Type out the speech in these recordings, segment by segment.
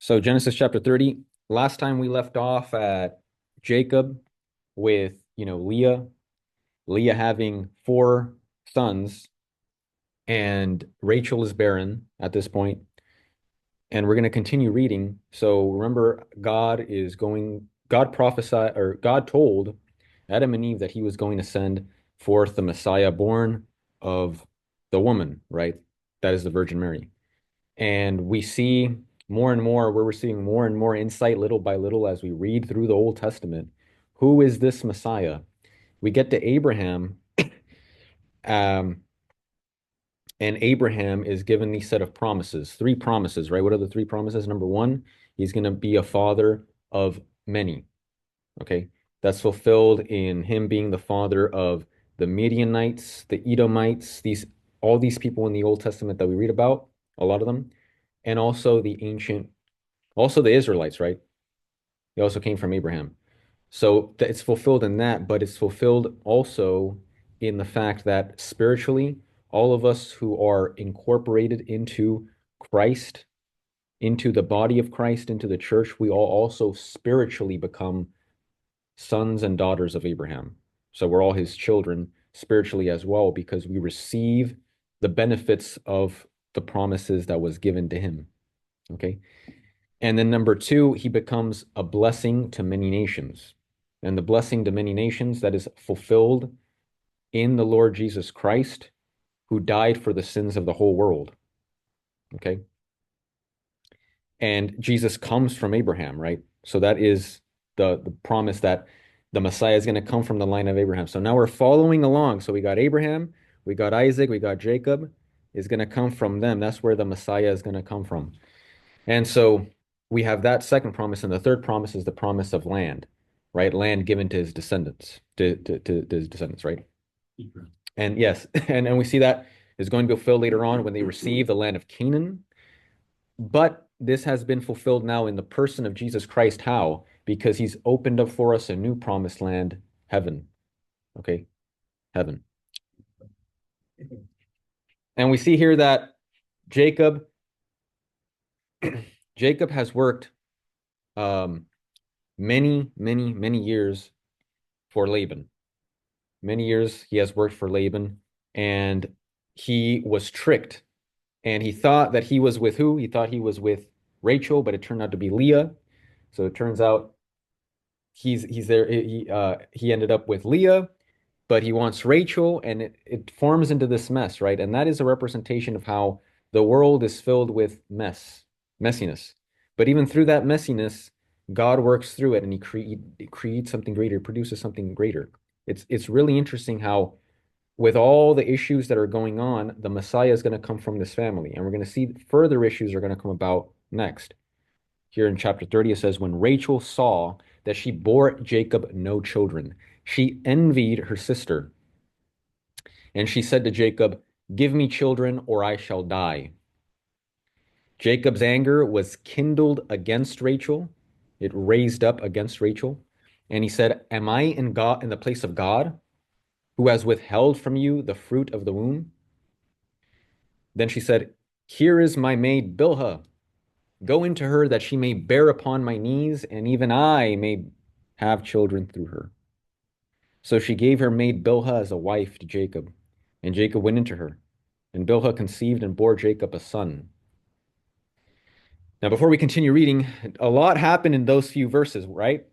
So Genesis chapter 30, last time we left off at Jacob with, Leah having four sons, and Rachel is barren at this point. And we're going to continue reading. So remember, God prophesied, or God told Adam and Eve that he was going to send forth the Messiah born of the woman, right? That is the Virgin Mary. And we see more and more, we're receiving more and more insight little by little as we read through the Old Testament. Who is this Messiah? We get to Abraham, um, and Abraham is given these set of promises, three promises, right? What are the three promises? Number one, he's going to be a father of many. Okay. That's fulfilled in him being the father of the Midianites, the Edomites, all these people in the Old Testament that we read about, a lot of them, and also also the Israelites, right? They also came from Abraham. So it's fulfilled in that, but it's fulfilled also in the fact that spiritually, all of us who are incorporated into Christ, into the body of Christ, into the church, we all also spiritually become sons and daughters of Abraham. So we're all his children spiritually as well because we receive the benefits of the promises that was given to him. Okay. And then number two, he becomes a blessing to many nations. And the blessing to many nations that is fulfilled in the Lord Jesus Christ, who died for the sins of the whole world. Okay. And Jesus comes from Abraham, right? So that is the promise that the Messiah is going to come from the line of Abraham. So now we're following along. So we got Abraham, we got Isaac, we got Jacob is going to come from them. That's where the Messiah is going to come from. And so we have that second promise, and the third promise is the promise of land, right? Land given to his descendants, to his descendants, right? And yes, and we see that is going to be fulfilled later on when they receive the land of Canaan. But this has been fulfilled now in the person of Jesus Christ. How? Because he's opened up for us a new promised land, heaven. Okay, heaven. And we see here that Jacob, Jacob has worked um, many years for Laban. Many years he has worked for Laban, and he was tricked. And he thought that he was with who? He thought he was with Rachel, but it turned out to be Leah. So it turns out he's there. He ended up with Leah, but he wants Rachel, and it forms into this mess, right? And that is a representation of how the world is filled with messiness. But even through that messiness, God works through it, and he creates something greater, produces something greater. It's really interesting how with all the issues that are going on, the Messiah is going to come from this family. And we're going to see further issues are going to come about next. Here in chapter 30, it says, when Rachel saw that she bore Jacob no children, she envied her sister. And she said to Jacob, give me children or I shall die. Jacob's anger was kindled against Rachel. It raised up against Rachel. And he said, am I in the place of God, who has withheld from you the fruit of the womb? Then she said, here is my maid Bilhah. Go into her that she may bear upon my knees, and even I may have children through her. So she gave her maid Bilhah as a wife to Jacob, and Jacob went into her. And Bilhah conceived and bore Jacob a son. Now, before we continue reading, a lot happened in those few verses, right?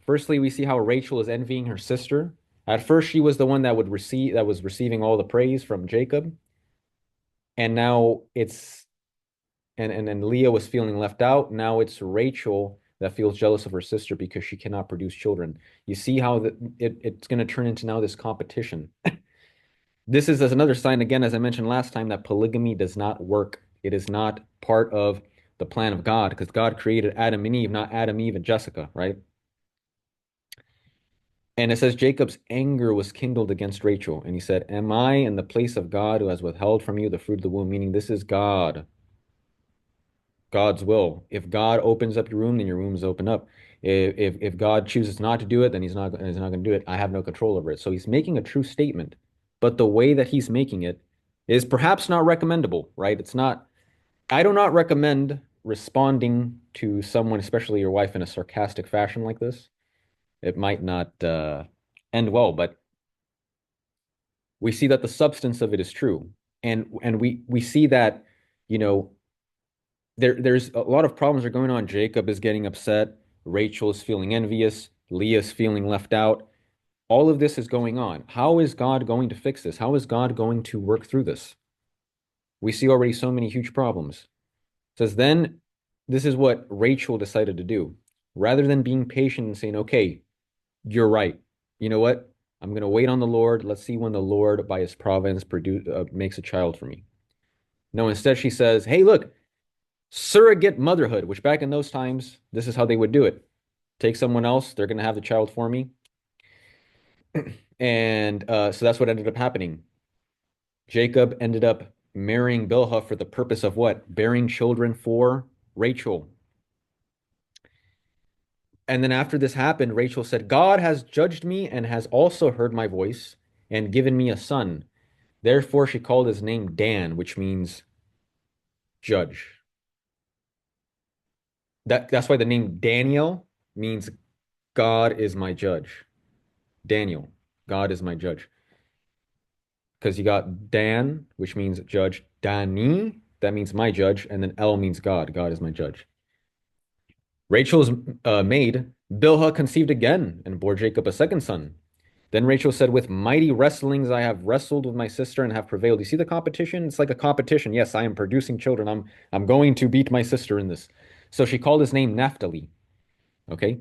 Firstly, we see how Rachel is envying her sister. At first, she was the one that was receiving all the praise from Jacob. And now and Leah was feeling left out. Now it's Rachel that feels jealous of her sister because she cannot produce children. You see how it's going to turn into now this competition. This is as another sign, again, as I mentioned last time, that polygamy does not work. It is not part of the plan of God because God created Adam and Eve, not Adam, Eve, and Jessica, right? And it says Jacob's anger was kindled against Rachel. And he said, am I in the place of God who has withheld from you the fruit of the womb? Meaning this is God's will. If God opens up your womb, then your womb is open up. If God chooses not to do it, then he's not going to do it. I have no control over it. So he's making a true statement, but the way that he's making it is perhaps not recommendable, right? It's not. I do not recommend responding to someone, especially your wife, in a sarcastic fashion like this, it might not end well, but we see that the substance of it is true. And we see that, you know, there's a lot of problems are going on. Jacob is getting upset, Rachel is feeling envious, Leah's feeling left out. All of this is going on. How is God going to fix this? How is God going to work through this? We see already so many huge problems. It says then this is what Rachel decided to do. Rather than being patient and saying, okay, you're right. You know what? I'm going to wait on the Lord. Let's see when the Lord, by his providence, makes a child for me. No, instead she says, hey, look, surrogate motherhood, which back in those times, this is how they would do it. Take someone else, they're going to have the child for me. And so that's what ended up happening. Jacob ended up marrying Bilhah for the purpose of what? Bearing children for Rachel. And then after this happened, Rachel said, God has judged me and has also heard my voice and given me a son. Therefore, she called his name Dan, which means judge. That's why the name Daniel means God is my judge. Daniel, God is my judge. Because you got Dan, which means judge. Dani, that means my judge. And then El means God. God is my judge. Rachel's maid, Bilhah, conceived again and bore Jacob a second son. Then Rachel said, with mighty wrestlings I have wrestled with my sister and have prevailed. You see the competition? It's like a competition. Yes, I am producing children. I'm going to beat my sister in this. So she called his name Naphtali. Okay.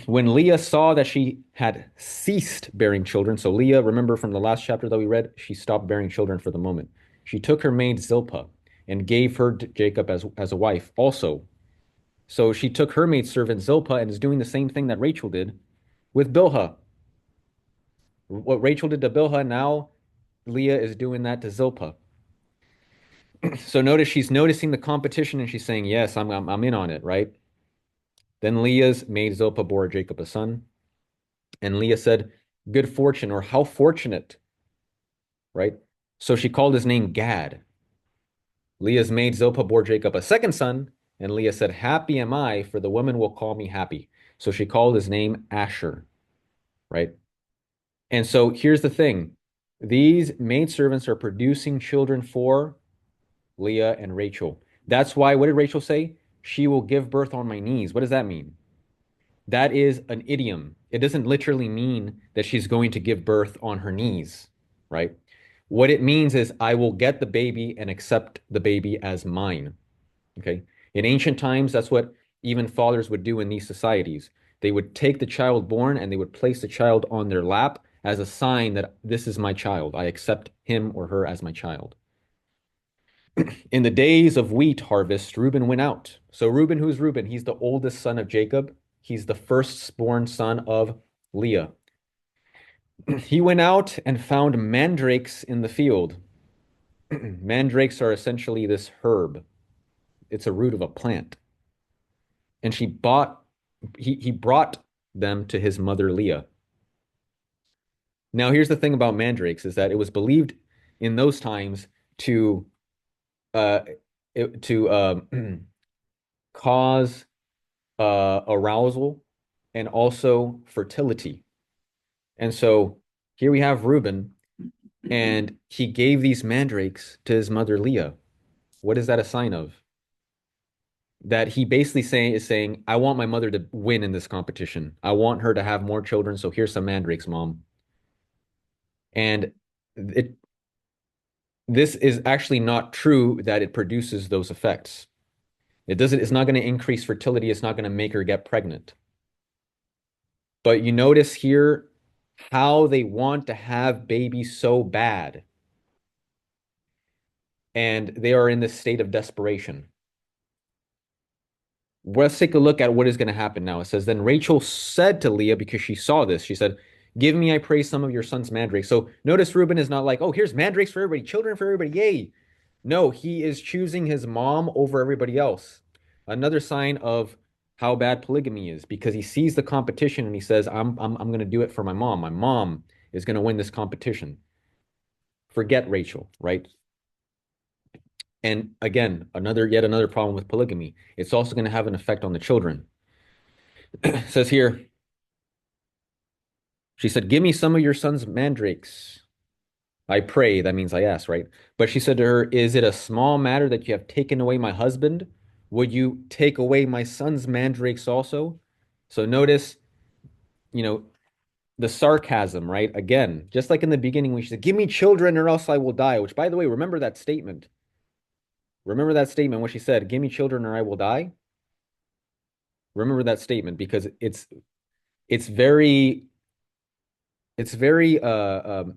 When Leah saw that she had ceased bearing children, so Leah, remember from the last chapter that we read, she stopped bearing children for the moment. She took her maid Zilpah and gave her to Jacob as a wife also. So she took her maid servant Zilpah and is doing the same thing that Rachel did with Bilhah. What Rachel did to Bilhah, now Leah is doing that to Zilpah. So notice she's noticing the competition and she's saying, yes, I'm in on it, right? Then Leah's maid Zilpah bore Jacob a son. And Leah said, good fortune, or how fortunate, right? So she called his name Gad. Leah's maid Zilpah bore Jacob a second son. And Leah said, happy am I, for the woman will call me happy. So she called his name Asher, right? And so here's the thing. These maidservants are producing children for Leah and Rachel. That's why, what did Rachel say? She will give birth on my knees. What does that mean? That is an idiom. It doesn't literally mean that she's going to give birth on her knees, right? What it means is I will get the baby and accept the baby as mine. Okay. In ancient times, that's what even fathers would do in these societies. They would take the child born and they would place the child on their lap as a sign that this is my child. I accept him or her as my child. In the days of wheat harvest, Reuben went out. So Reuben, who's Reuben? He's the oldest son of Jacob. He's the firstborn son of Leah. He went out and found mandrakes in the field. Mandrakes are essentially this herb. It's a root of a plant. And he brought them to his mother Leah. Now, here's the thing about mandrakes is that it was believed in those times to uh, cause arousal and also fertility. And so here we have Reuben, and he gave these mandrakes to his mother Leah. What is that a sign of? That he basically saying, I want my mother to win in this competition. I want her to have more children, so here's some mandrakes, mom. And it this is actually not true that it produces those effects. It's not going to increase fertility, it's not going to make her get pregnant. But you notice here how they want to have babies so bad. And they are in this state of desperation. Let's take a look at what is going to happen now. It says, then Rachel said to Leah, because she saw this, she said, give me, I pray, some of your son's mandrakes. So notice Reuben is not like, oh, here's mandrakes for everybody, children for everybody, yay. No, he is choosing his mom over everybody else. Another sign of how bad polygamy is, because he sees the competition and he says, I'm going to do it for my mom. My mom is going to win this competition. Forget Rachel, right? And again, yet another problem with polygamy. It's also going to have an effect on the children. It says here, she said, "Give me some of your son's mandrakes. I pray." That means I ask, right? But she said to her, "Is it a small matter that you have taken away my husband? Would you take away my son's mandrakes also?" So notice, you know, the sarcasm, right? Again, just like in the beginning, we said, "Give me children or else I will die," which, by the way, remember that statement. Remember that statement when she said, "Give me children or I will die." Remember that statement because it's very it's very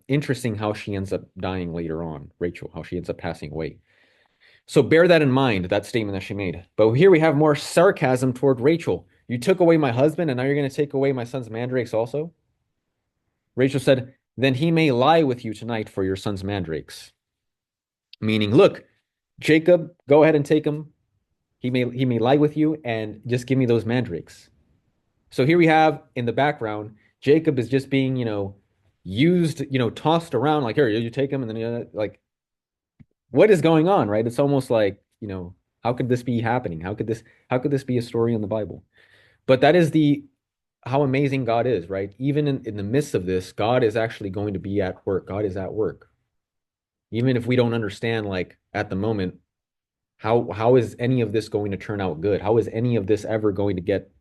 interesting how she ends up dying later on, Rachel, how she ends up passing away. So bear that in mind, that statement that she made. But here we have more sarcasm toward Rachel. You took away my husband, and now you're going to take away my son's mandrakes also? Rachel said, "Then he may lie with you tonight for your son's mandrakes." Meaning, look, Jacob, go ahead and take him. He may lie with you and just give me those mandrakes. So here we have in the background, Jacob is just being, used, tossed around like, here, you take him, and then like, what is going on, right? It's almost like, how could this be happening? How could this be a story in the Bible? But that is the how amazing God is, right? Even in the midst of this, God is actually going to be at work. God is at work. Even if we don't understand, like at the moment, how is any of this going to turn out good? How is any of this ever going to get,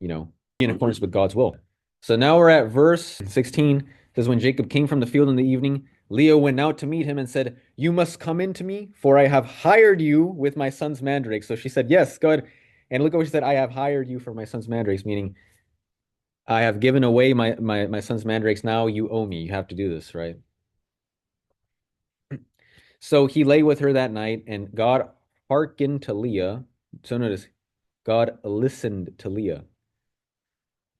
in accordance with God's will? So now we're at verse 16. It says, "When Jacob came from the field in the evening, Leah went out to meet him and said, 'You must come in to me, for I have hired you with my son's mandrake.'" So she said, "Yes, go ahead." And look at what she said, "I have hired you for my son's mandrakes," meaning I have given away my son's mandrakes. Now you owe me. You have to do this, right? So he lay with her that night, and God hearkened to Leah. So notice, God listened to Leah.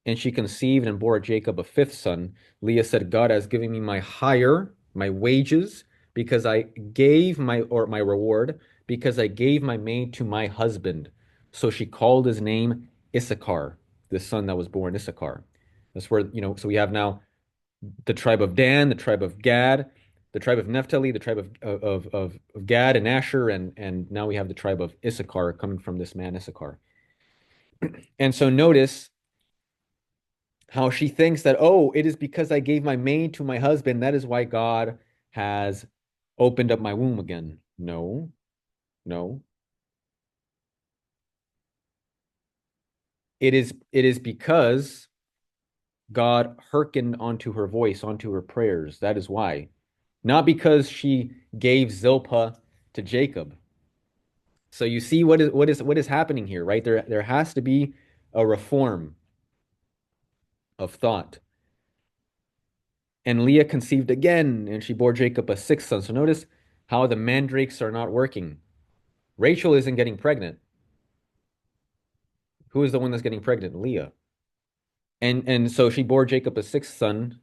And she conceived and bore Jacob a fifth son. Leah said, "God has given me my hire, my wages, because I gave my reward, because I gave my maid to my husband." So she called his name Issachar, the son that was born Issachar. That's where, so we have now the tribe of Dan, the tribe of Gad, the tribe of Naphtali, the tribe of Gad and Asher, and now we have the tribe of Issachar coming from this man Issachar. And so notice how she thinks that, oh, it is because I gave my maid to my husband. That is why God has opened up my womb again. No, no. It is because God hearkened onto her voice, onto her prayers. That is why. Not because she gave Zilpah to Jacob. So you see what is happening here, right? There has to be a reform of thought. And Leah conceived again, and she bore Jacob a sixth son. So notice how the mandrakes are not working. Rachel isn't getting pregnant. Who is the one that's getting pregnant? Leah. And so she bore Jacob a sixth son.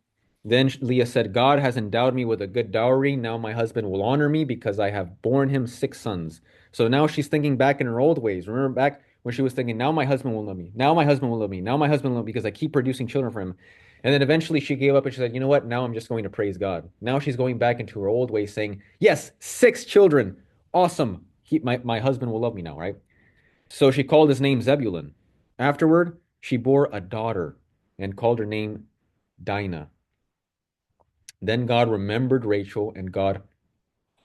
Then Leah said, "God has endowed me with a good dowry. Now my husband will honor me because I have borne him six sons." So now she's thinking back in her old ways. Remember back when she was thinking, now my husband will love me. Now my husband will love me. Now my husband will love me because I keep producing children for him. And then eventually she gave up and she said, "You know what? Now I'm just going to praise God." Now she's going back into her old ways saying, "Yes, six children. Awesome. My husband will love me now, right?" So she called his name Zebulun. Afterward, she bore a daughter and called her name Dinah. Then God remembered Rachel, and God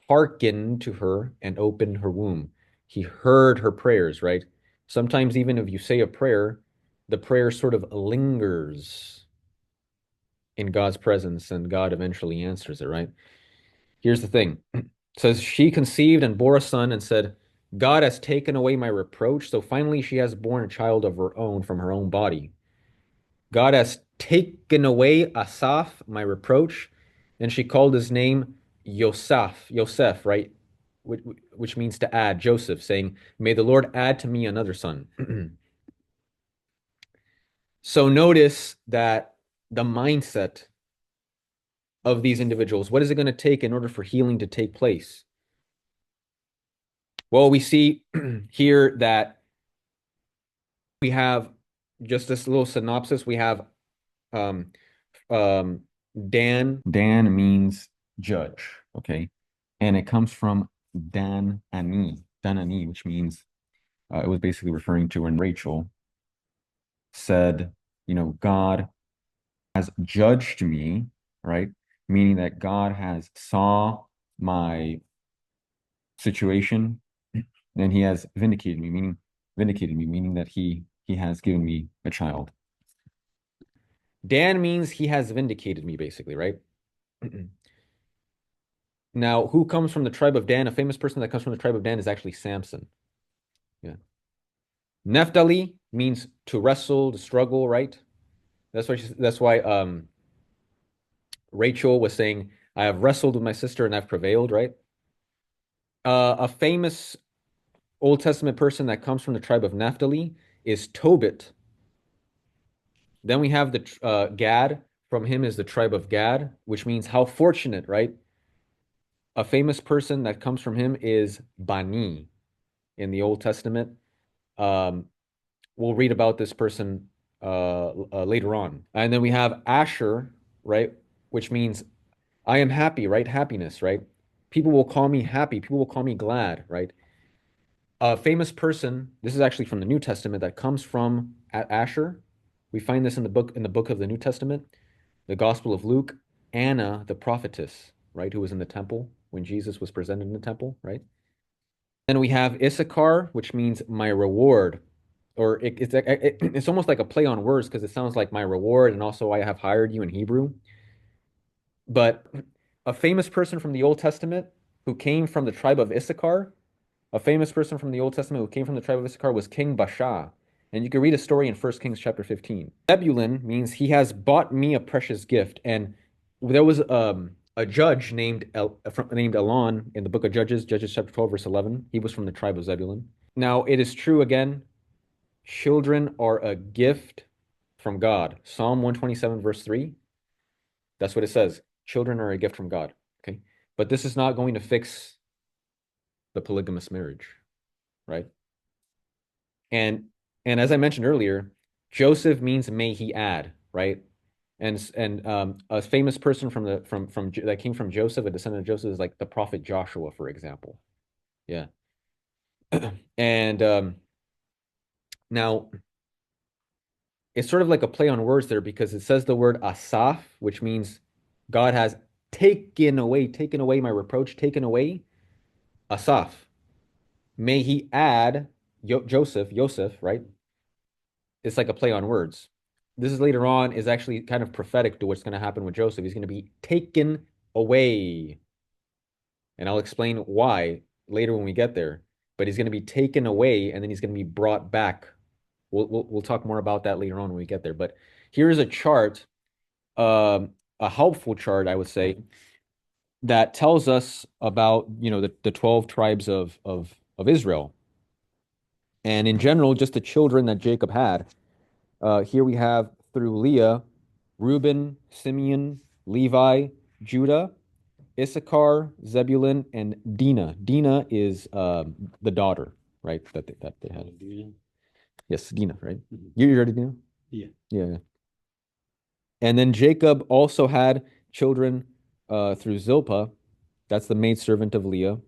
hearkened to her and opened her womb. He heard her prayers, right? Sometimes, even if you say a prayer, the prayer sort of lingers in God's presence, and God eventually answers it, right? Here's the thing. It says, "She conceived and bore a son and said, 'God has taken away my reproach.' So finally, she has born a child of her own from her own body. 'God has taken away Asaph, my reproach.' And she called his name Yosef, right? Which means to add, Joseph, saying, 'May the Lord add to me another son.'" So notice that the mindset of these individuals, what is it going to take in order for healing to take place? Well, we see here that we have just this little synopsis. We have um, um, Dan. Dan means judge, okay? And it comes from Dan Ani, which means it was basically referring to when Rachel said, God has judged me, right? Meaning that God has saw my situation and he has vindicated me, meaning that he has given me a child. Dan means he has vindicated me, basically, right? Now, who comes from the tribe of Dan? A famous person that comes from the tribe of Dan is actually Samson. Yeah. Naphtali means to wrestle, to struggle, right? That's why Rachel was saying, I have wrestled with my sister and I've prevailed, right? A famous Old Testament person that comes from the tribe of Naphtali is Tobit. Then we have the Gad. From him is the tribe of Gad, which means how fortunate, right? A famous person that comes from him is Bani in the Old Testament. Um, we'll read about this person later on. And then we have Asher, right? Which means I am happy, right? Happiness, right? People will call me happy. People will call me glad, right? A famous person, this is actually from the New Testament that comes from Asher. We find this in the book of the New Testament, the Gospel of Luke, Anna, the prophetess, right, who was in the temple when Jesus was presented in the temple, right? Then we have Issachar, which means my reward, or it's almost like a play on words because it sounds like my reward, and also I have hired you in Hebrew. But a famous person from the Old Testament who came from the tribe of Issachar, a famous person from the Old Testament who came from the tribe of Issachar was King Baasha. And you can read a story in 1 Kings chapter 15. Zebulun means he has bought me a precious gift. And there was a judge named Elon in the book of Judges, Judges chapter 12, verse 11. He was from the tribe of Zebulun. Now, it is true again, children are a gift from God. Psalm 127, verse 3. That's what it says. Children are a gift from God. Okay. But this is not going to fix the polygamous marriage, right? And and as I mentioned earlier, Joseph means may he add, right? And a famous person from that came from Joseph, a descendant of Joseph, is like the prophet Joshua, for example. Yeah. And now it's sort of like a play on words there because it says the word asaf, which means God has taken away my reproach, taken away asaf. May he add Joseph, right? It's like a play on words. This is later on is actually kind of prophetic to what's going to happen with Joseph. He's going to be taken away. And I'll explain why later when we get there. But he's going to be taken away and then he's going to be brought back. We'll talk more about that later on when we get there. But here's a chart, a helpful chart, I would say, that tells us about the 12 tribes of Israel. And in general, just the children that Jacob had. Here we have through Leah, Reuben, Simeon, Levi, Judah, Issachar, Zebulun, and Dinah. Dinah is the daughter, right? That they had. Yes, Dinah, right? You already Dinah? Yeah. Yeah. And then Jacob also had children through Zilpah. That's the maidservant of Leah.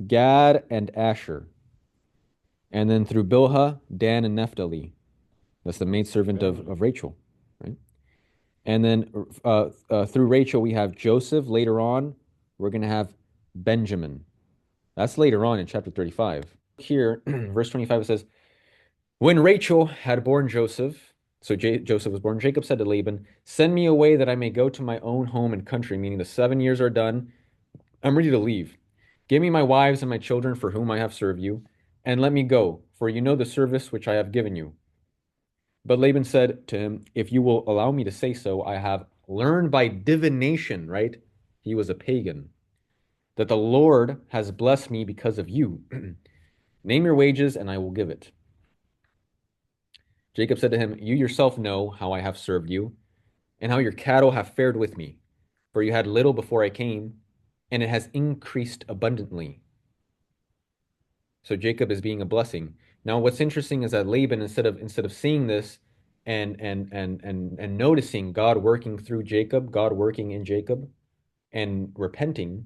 Gad and Asher. And then through Bilhah, Dan and Naphtali. That's the maidservant of Rachel, right? And then through Rachel, we have Joseph. Later on, we're going to have Benjamin. That's later on in chapter 35. Here, verse 25, it says, when Rachel had born Joseph, so Joseph was born, Jacob said to Laban, send me away that I may go to my own home and country, meaning the 7 years are done. I'm ready to leave. Give me my wives and my children for whom I have served you, and let me go, for you know the service which I have given you. But Laban said to him, if you will allow me to say so, I have learned by divination, right? He was a pagan, that the Lord has blessed me because of you. Name your wages, and I will give it. Jacob said to him, you yourself know how I have served you, and how your cattle have fared with me. For you had little before I came, and it has increased abundantly. So Jacob is being a blessing. Now, what's interesting is that Laban, instead of seeing this and noticing God working through Jacob, God working in Jacob, and repenting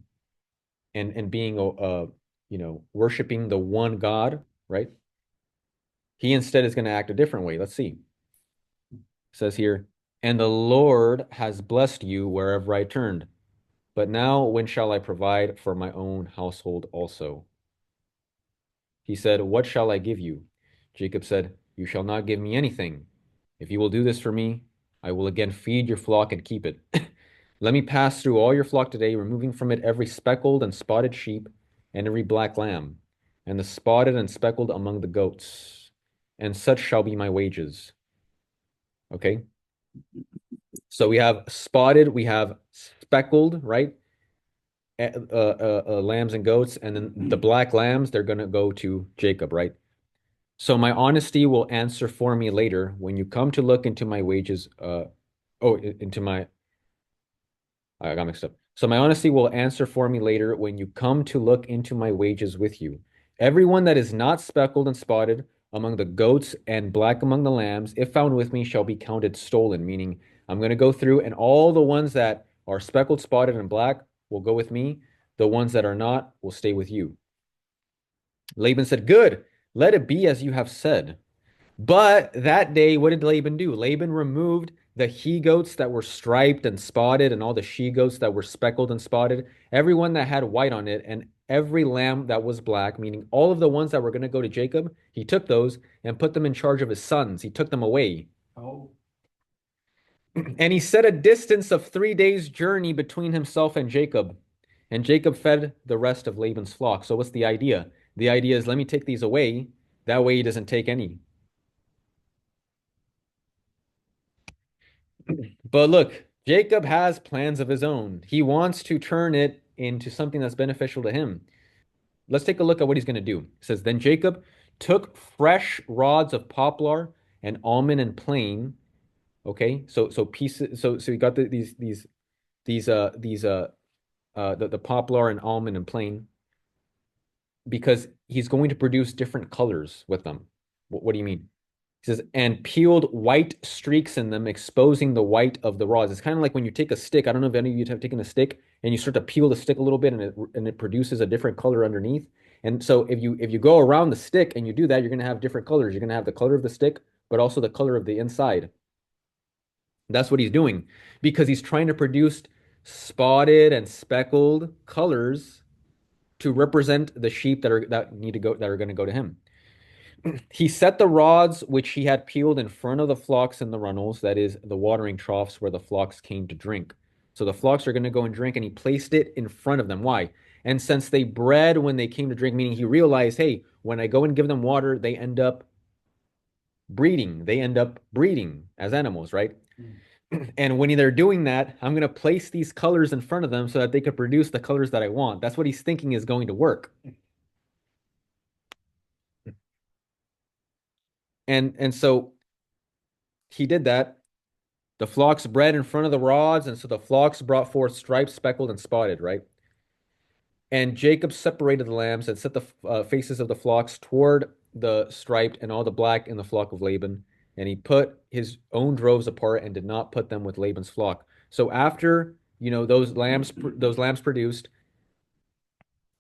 and being worshiping the one God, right? He instead is going to act a different way. Let's see. It says here, and the Lord has blessed you wherever I turned. But now when shall I provide for my own household also? He said, what shall I give you? Jacob said, you shall not give me anything. If you will do this for me, I will again feed your flock and keep it. Let me pass through all your flock today, removing from it every speckled and spotted sheep and every black lamb, and the spotted and speckled among the goats. And such shall be my wages. Okay. So we have spotted, we have speckled, right? Lambs and goats, and then the black lambs, they're going to go to Jacob, right? So my honesty will answer for me later when you come to look into my wages. Into my I got mixed up. So my honesty will answer for me later when you come to look into my wages with you. Everyone that is not speckled and spotted among the goats and black among the lambs, if found with me, shall be counted stolen. Meaning, I'm going to go through, and all the ones that are speckled, spotted, and black will go with me. The ones that are not will stay with you. Laban said, good, let it be as you have said. But that day, what did Laban do? Laban removed the he goats that were striped and spotted, and all the she goats that were speckled and spotted, everyone that had white on it, and every lamb that was black, meaning all of the ones that were going to go to Jacob. He took those and put them in charge of his sons. He took them away. Oh. And he set a distance of 3 days' journey between himself and Jacob. And Jacob fed the rest of Laban's flock. So what's the idea? The idea is, let me take these away. That way he doesn't take any. But look, Jacob has plans of his own. He wants to turn it into something that's beneficial to him. Let's take a look at what he's going to do. It says, then Jacob took fresh rods of poplar and almond and plane. Okay, so pieces. So you got the poplar and almond and plane because he's going to produce different colors with them. What do you mean? He says, and peeled white streaks in them, exposing the white of the rods. It's kind of like when you take a stick. I don't know if any of you have taken a stick and you start to peel the stick a little bit, and it produces a different color underneath. And so if you go around the stick and you do that, you're going to have different colors. You're going to have the color of the stick, but also the color of the inside. That's what he's doing because he's trying to produce spotted and speckled colors to represent the sheep that are going to go to him. He set the rods which he had peeled in front of the flocks in the runnels, that is, the watering troughs where the flocks came to drink. So the flocks are going to go and drink, and he placed it in front of them. Why? And since they bred when they came to drink, meaning he realized, hey, when I go and give them water, they end up breeding. They end up breeding as animals, right? And when they're doing that, I'm going to place these colors in front of them so that they could produce the colors that I want. That's what he's thinking is going to work. And so he did that. The flocks bred in front of the rods, and so the flocks brought forth striped, speckled, and spotted, right? And Jacob separated the lambs and set the faces of the flocks toward the striped and all the black in the flock of Laban. And he put his own droves apart and did not put them with Laban's flock. So after, those lambs produced,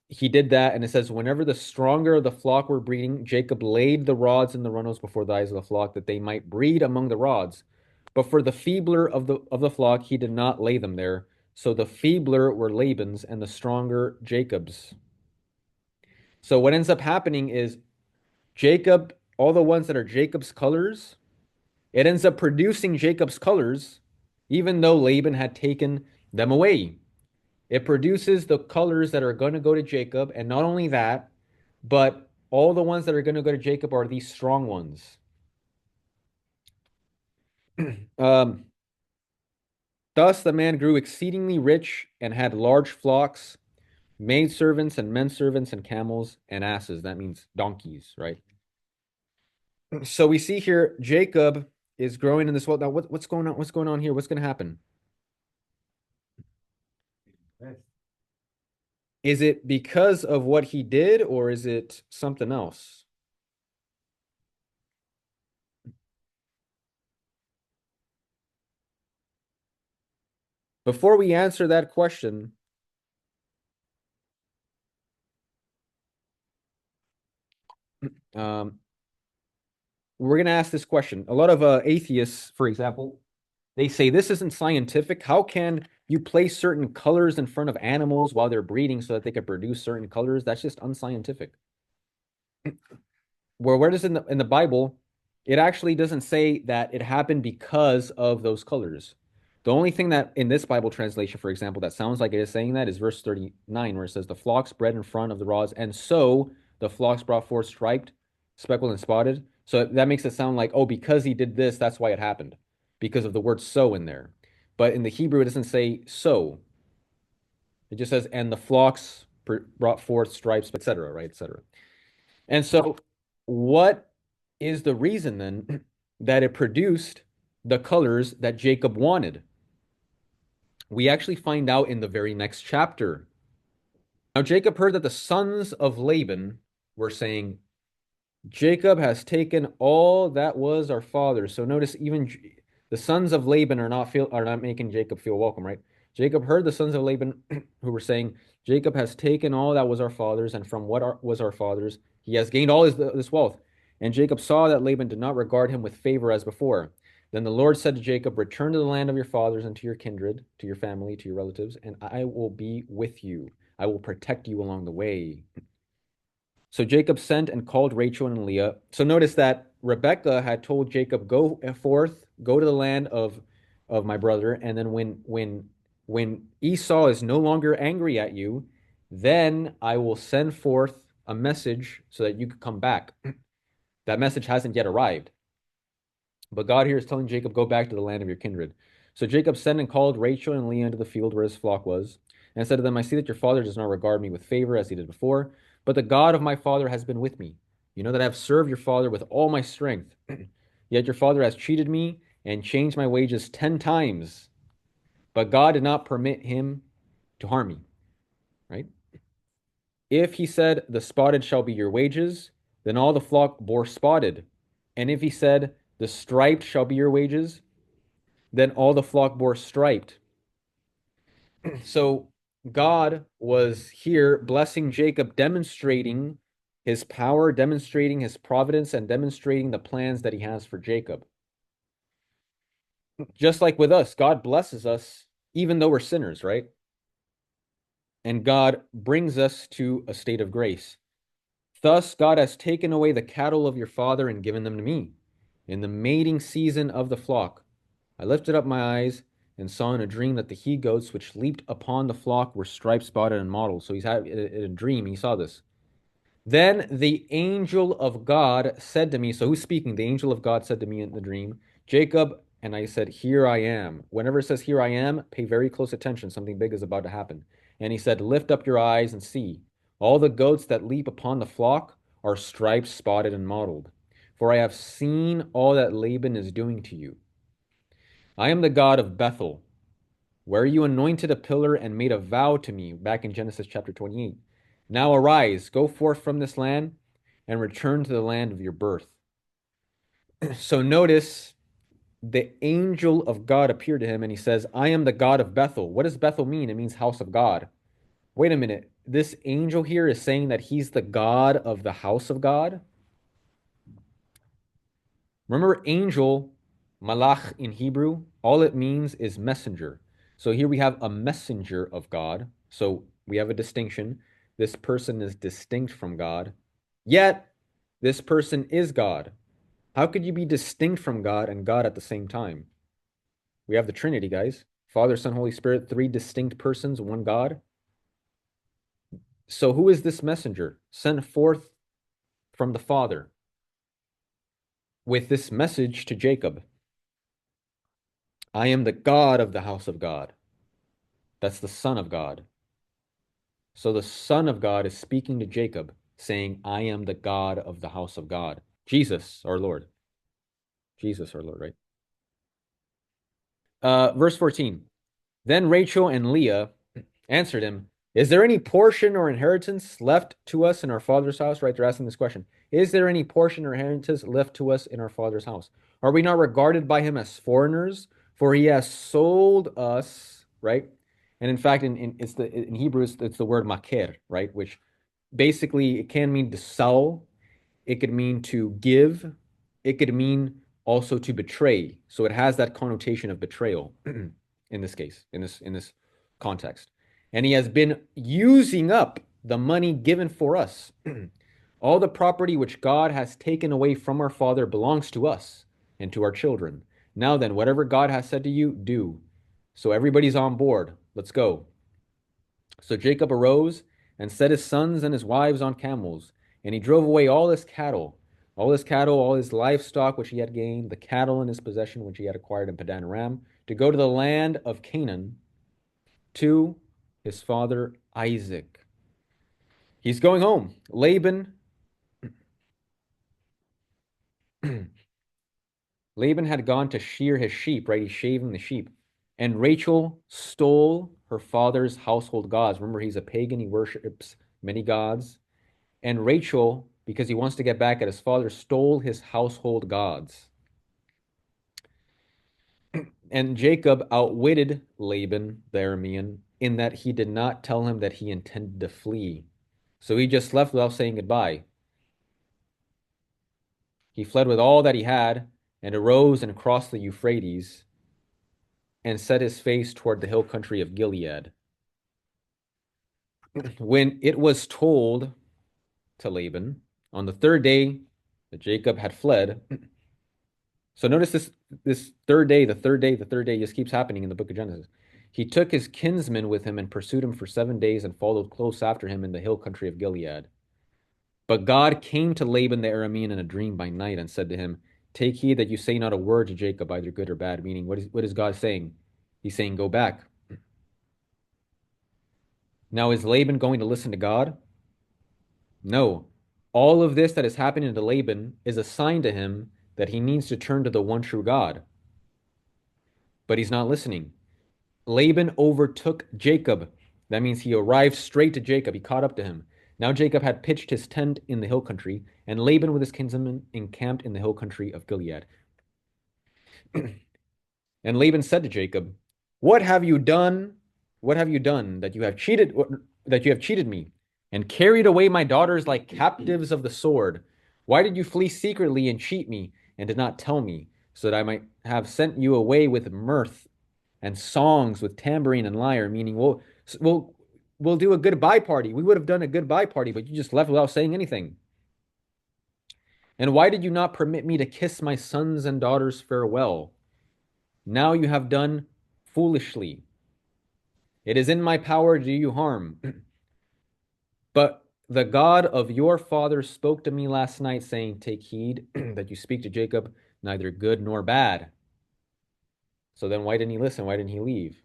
he did that, and it says, whenever the stronger of the flock were breeding, Jacob laid the rods in the runnels before the eyes of the flock, that they might breed among the rods. But for the feebler of the flock, he did not lay them there. So the feebler were Laban's, and the stronger Jacob's. So what ends up happening is Jacob, all the ones that are Jacob's colors, it ends up producing Jacob's colors, even though Laban had taken them away. It produces the colors that are going to go to Jacob, and not only that, but all the ones that are going to go to Jacob are these strong ones. Um, Thus the man grew exceedingly rich and had large flocks, maidservants and men servants and camels and asses. That means donkeys, right? So we see here Jacob is growing in this world. Now, what's going on? What's going on here? What's going to happen? Is it because of what he did, or is it something else? Before we answer that question, Um, we're going to ask this question. A lot of atheists, for example, they say this isn't scientific. How can you place certain colors in front of animals while they're breeding so that they can produce certain colors? That's just unscientific. Where does in the Bible, it actually doesn't say that it happened because of those colors. The only thing that in this Bible translation, for example, that sounds like it is saying that is verse 39, where it says, the flocks bred in front of the rods, and so the flocks brought forth striped, speckled, and spotted. So that makes it sound like, oh, because he did this, that's why it happened, because of the word so in there. But in the Hebrew, it doesn't say so. It just says, and the flocks brought forth stripes, etc., right, etc. And so, what is the reason then that it produced the colors that Jacob wanted? We actually find out in the very next chapter. Now, Jacob heard that the sons of Laban were saying, Jacob has taken all that was our father's. So notice even the sons of Laban are not making Jacob feel welcome, right? Jacob heard the sons of Laban who were saying, Jacob has taken all that was our father's, and from was our father's, he has gained all this wealth. And Jacob saw that Laban did not regard him with favor as before. Then the Lord said to Jacob, return to the land of your fathers and to your kindred, to your family, to your relatives, and I will be with you. I will protect you along the way. So Jacob sent and called Rachel and Leah. So notice that Rebekah had told Jacob, "Go forth, go to the land of my brother, and then when Esau is no longer angry at you, then I will send forth a message so that you could come back." That message hasn't yet arrived. But God here is telling Jacob, go back to the land of your kindred. So Jacob sent and called Rachel and Leah into the field where his flock was, and said to them, I see that your father does not regard me with favor as he did before, but the God of my father has been with me. You know that I have served your father with all my strength. Yet your father has cheated me and changed my wages 10 times. But God did not permit him to harm me, right? If he said, the spotted shall be your wages, then all the flock bore spotted. And if he said, the striped shall be your wages, then all the flock bore striped. So God was here blessing Jacob, demonstrating his power, demonstrating his providence, and demonstrating the plans that he has for Jacob. Just like with us, God blesses us even though we're sinners, right? And God brings us to a state of grace. Thus, God has taken away the cattle of your father and given them to me. In the mating season of the flock, I lifted up my eyes and saw in a dream that the he goats which leaped upon the flock were striped, spotted, and mottled. So he's had in a dream, he saw this. Then the angel of God said to me, so who's speaking? The angel of God said to me in the dream, Jacob, and I said, here I am. Whenever it says here I am, pay very close attention. Something big is about to happen. And he said, lift up your eyes and see. All the goats that leap upon the flock are striped, spotted, and mottled. For I have seen all that Laban is doing to you. I am the God of Bethel, where you anointed a pillar and made a vow to me back in Genesis chapter 28. Now arise, go forth from this land and return to the land of your birth. So notice the angel of God appeared to him and he says, I am the God of Bethel. What does Bethel mean? It means house of God. Wait a minute. This angel here is saying that he's the God of the house of God. Remember, angel, malach in Hebrew, all it means is messenger. So here we have a messenger of God. So we have a distinction. This person is distinct from God, yet this person is God. How could you be distinct from God and God at the same time? We have the Trinity, guys. Father, Son, Holy Spirit, three distinct persons, one God. So who is this messenger sent forth from the Father with this message to Jacob? I am the God of the house of God. That's the Son of God. So the Son of God is speaking to Jacob, saying, I am the God of the house of God. Jesus, our Lord. Jesus, our Lord, right? Verse 14. Then Rachel and Leah answered him, is there any portion or inheritance left to us in our father's house? Right? They're asking this question. Is there any portion or inheritance left to us in our father's house? Are we not regarded by him as foreigners? For he has sold us, right? And in fact, in Hebrew, it's the word maker, right? Which basically it can mean to sell. it could mean to give, it could mean also to betray. So it has that connotation of betrayal in this case, in this context. And he has been using up the money given for us. All the property which God has taken away from our father belongs to us and to our children. Now then, whatever God has said to you, do. So everybody's on board. Let's go. So Jacob arose and set his sons and his wives on camels, and he drove away all his livestock which he had gained, the cattle in his possession which he had acquired in Padan Aram, to go to the land of Canaan to his father Isaac. He's going home. Laban had gone to shear his sheep, right? He's shaving the sheep. And Rachel stole her father's household gods. Remember, he's a pagan, he worships many gods. And Rachel, because he wants to get back at his father, stole his household gods. And Jacob outwitted Laban, the Aramean, in that he did not tell him that he intended to flee. So he just left without saying goodbye. He fled with all that he had and arose and crossed the Euphrates and set his face toward the hill country of Gilead. When it was told to Laban on the third day that Jacob had fled, so notice this third day, the third day just keeps happening in the book of Genesis. He took his kinsman with him and pursued him for 7 days and followed close after him in the hill country of Gilead. But God came to Laban the Aramean in a dream by night and said to him, take heed that you say not a word to Jacob, either good or bad. Meaning, what is God saying? He's saying, go back. Now, is Laban going to listen to God? No. All of this that is happening to Laban is a sign to him that he needs to turn to the one true God. But he's not listening. Laban overtook Jacob. That means he arrived straight to Jacob. He caught up to him. Now Jacob had pitched his tent in the hill country, and Laban with his kinsmen encamped in the hill country of Gilead. And Laban said to Jacob, what have you done? What have you done that you have cheated me and carried away my daughters like captives of the sword? Why did you flee secretly and cheat me and did not tell me, so that I might have sent you away with mirth and songs with tambourine and lyre, meaning we'll do a goodbye party. We would have done a goodbye party, but you just left without saying anything. And why did you not permit me to kiss my sons and daughters farewell? Now you have done foolishly. It is in my power to do you harm. But the God of your father spoke to me last night, saying, take heed that you speak to Jacob neither good nor bad. So then why didn't he listen? Why didn't he leave?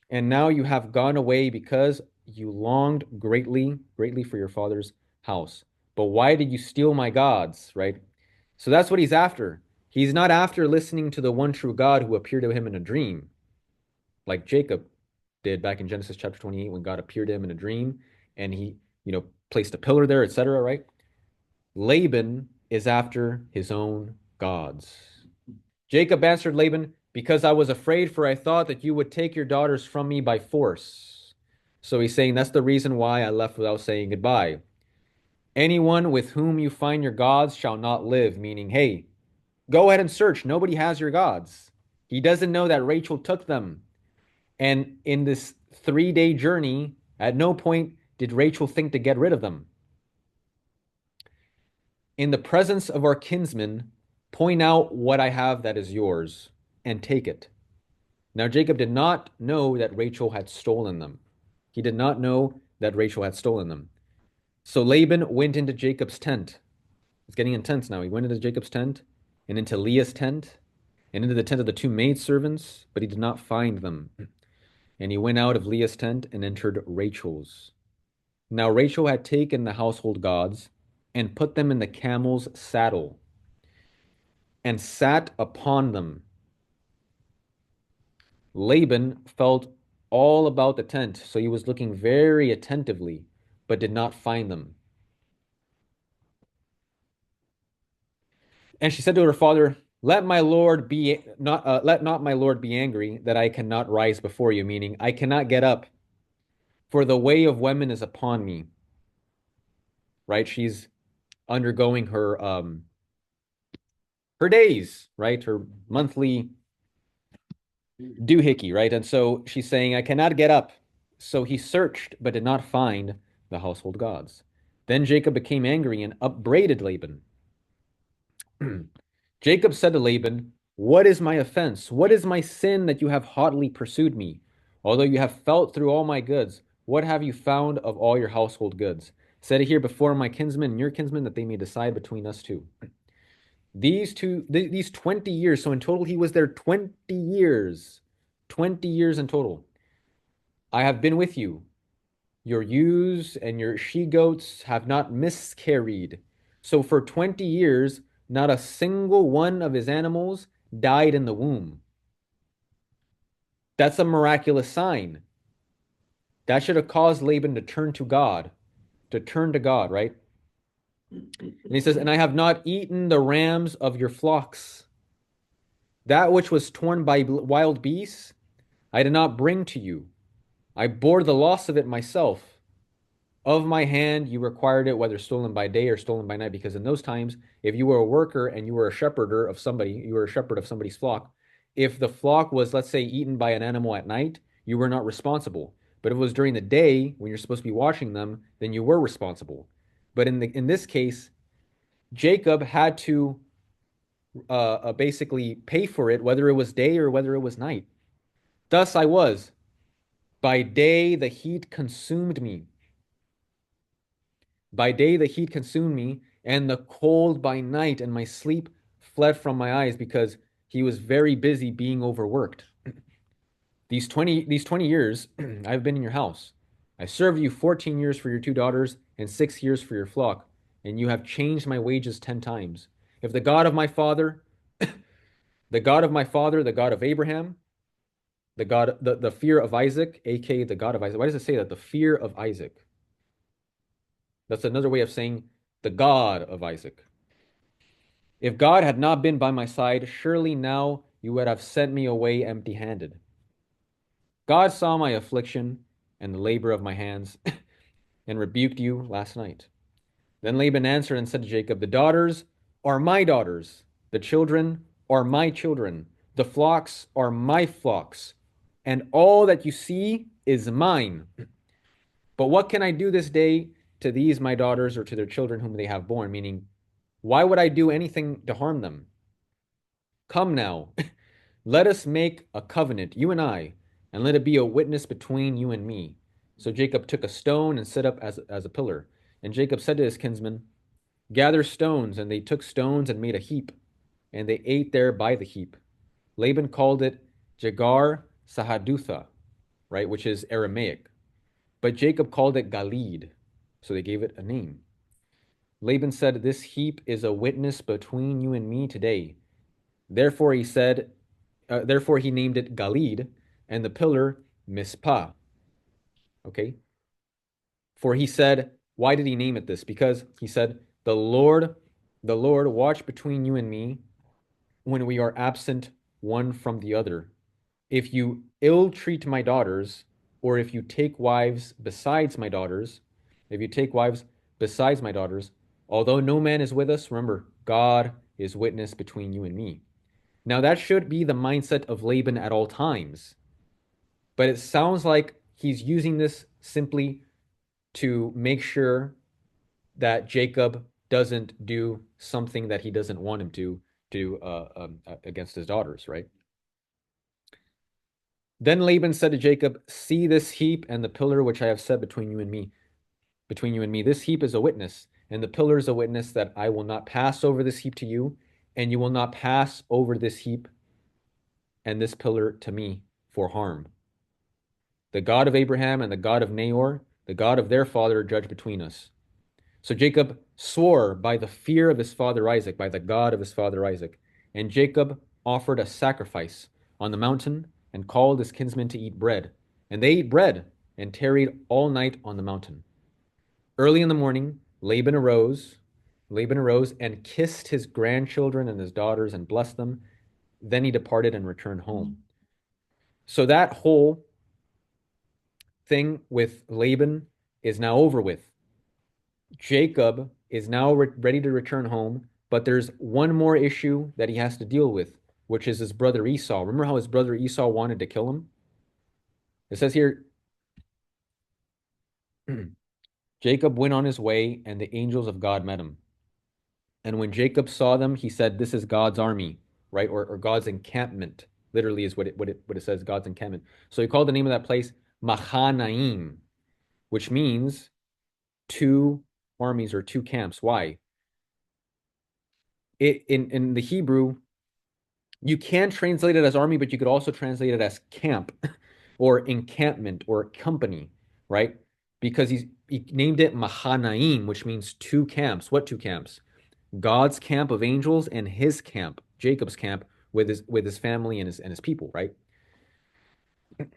And now you have gone away because you longed greatly, greatly for your father's house. But why did you steal my gods, right? So that's what he's after. He's not after listening to the one true God who appeared to him in a dream, like Jacob did back in Genesis chapter 28 when God appeared to him in a dream and he, placed a pillar there, etc., right? Laban is after his own gods. Jacob answered Laban, because I was afraid, for I thought that you would take your daughters from me by force. So he's saying that's the reason why I left without saying goodbye. Anyone with whom you find your gods shall not live, meaning, hey, go ahead and search. Nobody has your gods. He doesn't know that Rachel took them. And in this 3-day journey, at no point did Rachel think to get rid of them. In the presence of our kinsmen, point out what I have that is yours and take it. Now Jacob did not know that Rachel had stolen them. He did not know that Rachel had stolen them. So Laban went into Jacob's tent. It's getting intense now. He went into Jacob's tent and into Leah's tent and into the tent of the two maidservants, but he did not find them. And he went out of Leah's tent and entered Rachel's. Now Rachel had taken the household gods and put them in the camel's saddle and sat upon them. Laban felt all about the tent, so he was looking very attentively, but did not find them. And she said to her father, let my lord be not let not my lord be angry that I cannot rise before you, meaning I cannot get up, for the way of women is upon me. Right? She's undergoing her days, right? Her monthly doohickey, right? And so she's saying, I cannot get up. So he searched, but did not find the household gods. Then Jacob became angry and upbraided Laban. Jacob said to Laban, what is my offense? What is my sin that you have hotly pursued me? Although you have felt through all my goods, what have you found of all your household goods? Set it here before my kinsmen and your kinsmen that they may decide between us two. These 20 years, so in total he was there 20 years. 20 years in total. I have been with you. Your ewes and your she goats have not miscarried. So for 20 years, not a single one of his animals died in the womb. That's a miraculous sign. That should have caused Laban to turn to God, right? And he says, and I have not eaten the rams of your flocks. That which was torn by wild beasts, I did not bring to you. I bore the loss of it myself. Of my hand you required it, whether stolen by day or stolen by night, because in those times, if you were a worker and you were a shepherder of somebody, you were a shepherd of somebody's flock. If the flock was, let's say, eaten by an animal at night, you were not responsible. But if it was during the day when you're supposed to be watching them, then you were responsible. But in this case, Jacob had to basically pay for it, whether it was day or whether it was night. Thus I was. By day the heat consumed me. By day the heat consumed me, and the cold by night, and my sleep fled from my eyes because he was very busy being overworked. These 20 years I've been in your house. I served you 14 years for your two daughters and 6 years for your flock, and you have changed my wages 10 times. If the God of my father, the God of my father, the God of Abraham, the fear of Isaac, aka the God of Isaac. Why does it say that? The fear of Isaac. That's another way of saying the God of Isaac. If God had not been by my side, surely now you would have sent me away empty handed. God saw my affliction and the labor of my hands and rebuked you last night. Then Laban answered and said to Jacob, the daughters are my daughters, the children are my children, the flocks are my flocks, and all that you see is mine. But what can I do this day to these my daughters or to their children whom they have borne? Meaning, why would I do anything to harm them? Come now, let us make a covenant, you and I, and let it be a witness between you and me. So Jacob took a stone and set up as a pillar. And Jacob said to his kinsmen, gather stones. And they took stones and made a heap, and they ate there by the heap. Laban called it Jagar Sahadutha, right, which is Aramaic. But Jacob called it Galid, so they gave it a name. Laban said, this heap is a witness between you and me today. Therefore he said, therefore he named it Galid, and the pillar Mizpah. Okay. For he said, why did he name it this? Because he said, the Lord watch between you and me when we are absent one from the other. If you ill treat my daughters, or if you take wives besides my daughters, if you take wives besides my daughters, although no man is with us, remember, God is witness between you and me. Now, that should be the mindset of Laban at all times. But it sounds like he's using this simply to make sure that Jacob doesn't do something that he doesn't want him to do against his daughters, right? Then Laban said to Jacob, see this heap and the pillar which I have set between you and me. Between you and me, this heap is a witness, and the pillar is a witness that I will not pass over this heap to you, and you will not pass over this heap and this pillar to me for harm. The God of Abraham and the God of Nahor, the God of their father, judge between us. So Jacob swore by the fear of his father Isaac, by the God of his father Isaac. And Jacob offered a sacrifice on the mountain and called his kinsmen to eat bread. And they ate bread and tarried all night on the mountain. Early in the morning, Laban arose and kissed his grandchildren and his daughters and blessed them. Then he departed and returned home. So that whole thing with Laban is now over with. Jacob is now ready to return home, but there's one more issue that he has to deal with, which is his brother Esau. Remember how his brother Esau wanted to kill him? It says here, Jacob went on his way, and the angels of God met him. And when Jacob saw them, he said, "This is God's army," right? Or God's encampment. Literally is what it says, God's encampment. So he called the name of that place Mahanaim, which means two armies or two camps. Why? In the Hebrew, you can translate it as army, but you could also translate it as camp or encampment or company, right? Because he named it Mahanaim, which means two camps. What two camps? God's camp of angels and his camp, Jacob's camp, with his family and his people, right?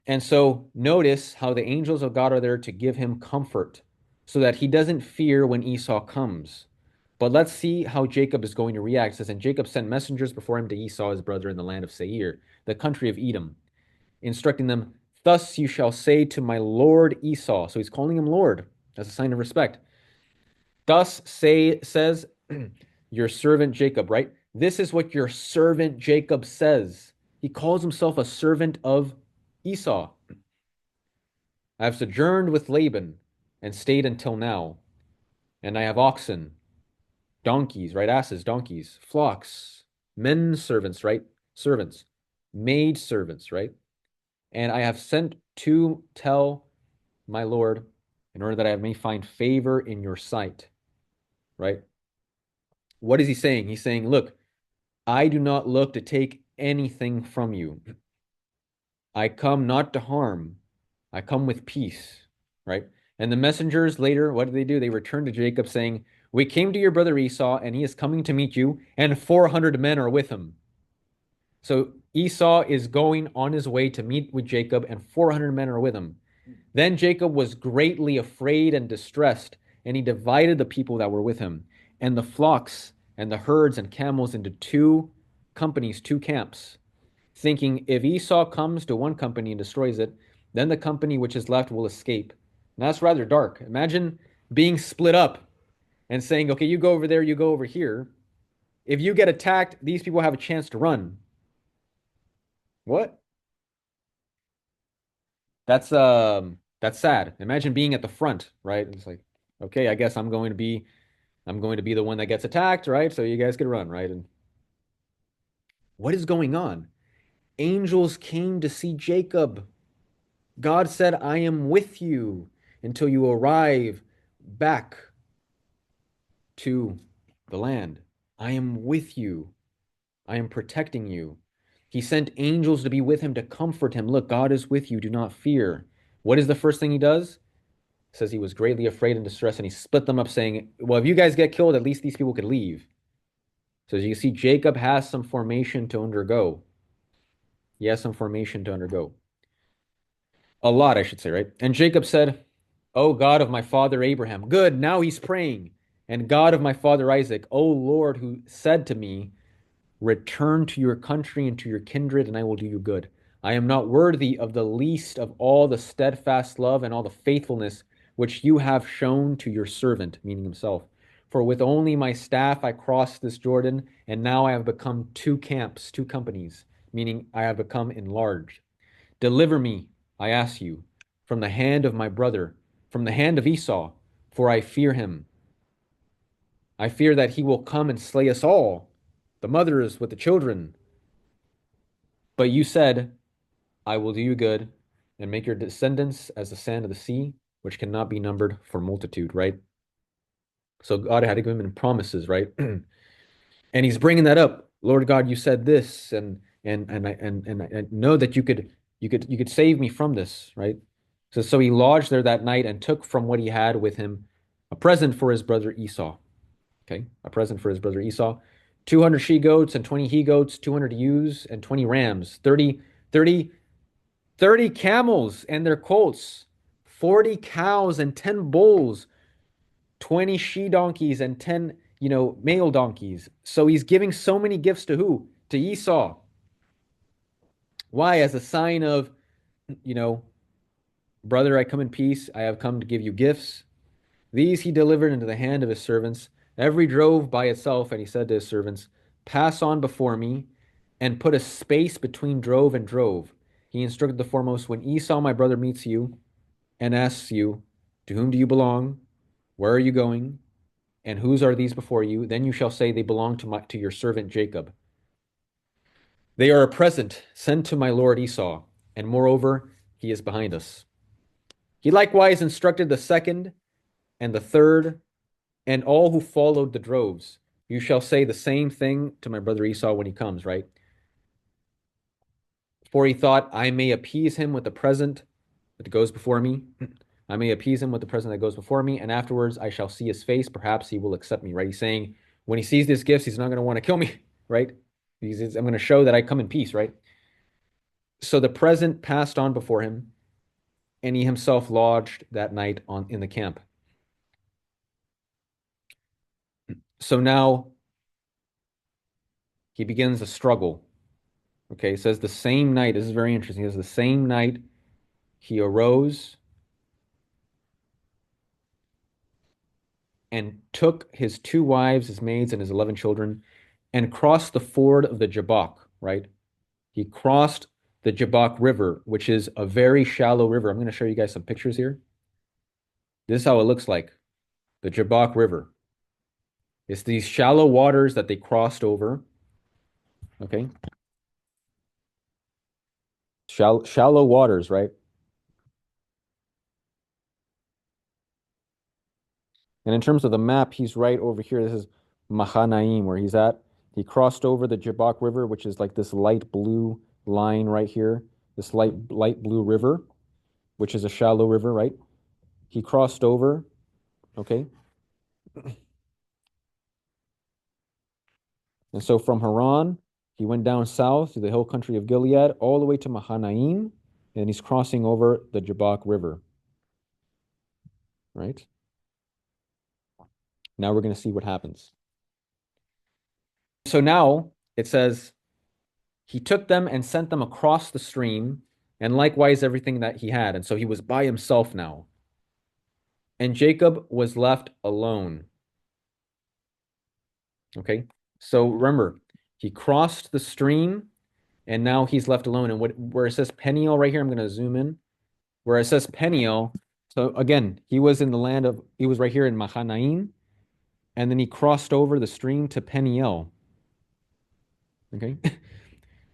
And so notice how the angels of God are there to give him comfort so that he doesn't fear when Esau comes. But let's see how Jacob is going to react. It says, and Jacob sent messengers before him to Esau, his brother, in the land of Seir, the country of Edom, instructing them, "Thus you shall say to my lord Esau." So he's calling him Lord as a sign of respect. Thus says your servant Jacob, right? This is what your servant Jacob says. He calls himself a servant of Esau. I have sojourned with Laban and stayed until now, and I have oxen, donkeys, right? Asses, donkeys, flocks, men servants, right? Servants, maid servants, right? And I have sent to tell my Lord in order that I may find favor in your sight, right? What is he saying? He's saying, look, I do not look to take anything from you. I come not to harm, I come with peace, right? And the messengers later, what did they do? They returned to Jacob saying, "We came to your brother Esau, and he is coming to meet you, and 400 men are with him." So Esau is going on his way to meet with Jacob, and 400 men are with him. Then Jacob was greatly afraid and distressed, and he divided the people that were with him, and the flocks and the herds and camels into two companies, two camps, thinking, if Esau comes to one company and destroys it, then the company which is left will escape. And that's rather dark. Imagine being split up and saying, okay, you go over there, you go over here. If you get attacked, these people have a chance to run. What? That's sad. Imagine being at the front, right? It's like, okay, I guess I'm going to be the one that gets attacked, right? So you guys can run, right? And what is going on? Angels came to see Jacob. God said, I am with you until you arrive back to the land. I am with you. I am protecting you. He sent angels to be with him to comfort him. Look, God is with you. Do not fear. What is the first thing he does? He says he was greatly afraid and distressed, and he split them up, saying, well, if you guys get killed, at least these people could leave. So as you see, Jacob has some formation to undergo. He has some formation to undergo. A lot, I should say, right? And Jacob said, O God of my father Abraham, good, now he's praying. And God of my father Isaac, O Lord, who said to me, return to your country and to your kindred, and I will do you good. I am not worthy of the least of all the steadfast love and all the faithfulness which you have shown to your servant, meaning himself. For with only my staff I crossed this Jordan, and now I have become two camps, two companies, meaning I have become enlarged. Deliver me, I ask you, from the hand of my brother, from the hand of Esau, for I fear him. I fear that he will come and slay us all, the mothers with the children. But you said, I will do you good and make your descendants as the sand of the sea, which cannot be numbered for multitude, right? So God had to give him promises, right? And he's bringing that up. Lord God, you said this, and I know that you could save me from this, right? So he lodged there that night and took from what he had with him a present for his brother Esau. Okay, a present for his brother Esau. 200 she goats and 20 he goats, 200 ewes and 20 rams, 30 camels and their colts, 40 cows and 10 bulls, 20 she donkeys and 10, male donkeys. So he's giving so many gifts to who? To Esau. Why? As a sign of, you know, brother, I come in peace. I have come to give you gifts. These he delivered into the hand of his servants. Every drove by itself, and he said to his servants, pass on before me, and put a space between drove and drove. He instructed the foremost, when Esau, my brother, meets you and asks you, to whom do you belong? Where are you going? And whose are these before you? Then you shall say, they belong to your servant Jacob. They are a present sent to my lord Esau, and moreover, he is behind us. He likewise instructed the second and the third and all who followed the droves. You shall say the same thing to my brother Esau when he comes, right? For he thought, I may appease him with the present that goes before me. I may appease him with the present that goes before me, and afterwards I shall see his face. Perhaps he will accept me, right? He's saying, when he sees these gifts, he's not going to want to kill me, right? I'm going to show that I come in peace, right? So the present passed on before him, and he himself lodged that night in the camp. So now he begins a struggle. Okay, it says the same night, this is very interesting. It says the same night he arose and took his two wives, his maids, and his 11 children, and crossed the ford of the Jabbok, right? He crossed the Jabbok River, which is a very shallow river. I'm going to show you guys some pictures here. This is how it looks like, the Jabbok River. It's these shallow waters that they crossed over, okay? Shallow waters, right? And in terms of the map, he's right over here. This is Mahanaim, where he's at. He crossed over the Jabbok River, which is like this light blue line right here, this light blue river, which is a shallow river, right? He crossed over, okay? And so from Haran, he went down south to the hill country of Gilead, all the way to Mahanaim, and he's crossing over the Jabbok River, right? Now we're going to see what happens. So now it says, he took them and sent them across the stream, and likewise everything that he had. And so he was by himself now. And Jacob was left alone. Okay. So remember, he crossed the stream and now he's left alone. And where it says Peniel right here, I'm going to zoom in. Where it says Peniel, so again, he was right here in Mahanaim, and then he crossed over the stream to Peniel. Okay.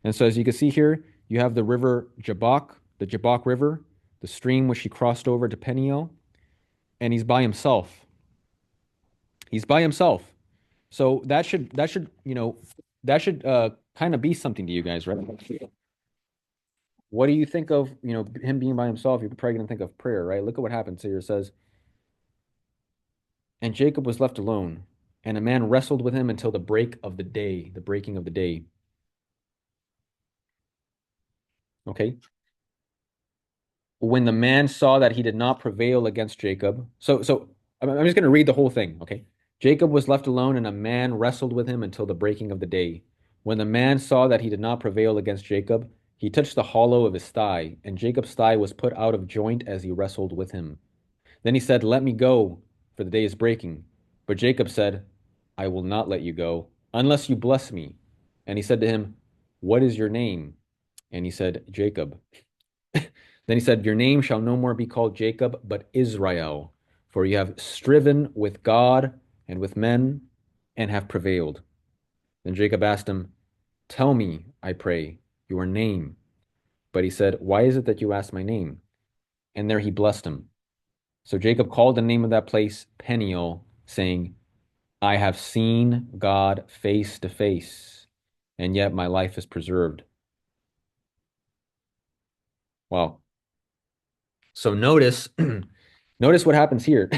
And so as you can see here, you have the river Jabbok, the Jabbok River, the stream which he crossed over to Peniel, and he's by himself. He's by himself. So that should kind of be something to you guys, right? What do you think of, him being by himself? You're probably gonna think of prayer, right? Look at what happens here. It says, and Jacob was left alone, and a man wrestled with him until the breaking of the day. Okay. When the man saw that he did not prevail against Jacob. So I'm just going to read the whole thing, okay? Jacob was left alone, and a man wrestled with him until the breaking of the day. When the man saw that he did not prevail against Jacob, he touched the hollow of his thigh, and Jacob's thigh was put out of joint as he wrestled with him. Then he said, let me go, for the day is breaking. But Jacob said, I will not let you go, unless you bless me. And he said to him, what is your name? And he said, Jacob. Then he said, your name shall no more be called Jacob, but Israel, for you have striven with God and with men and have prevailed. Then Jacob asked him, tell me, I pray, your name. But he said, why is it that you ask my name? And there he blessed him. So Jacob called the name of that place Peniel, saying, I have seen God face to face, and yet my life is preserved. Wow. So notice, notice what happens here.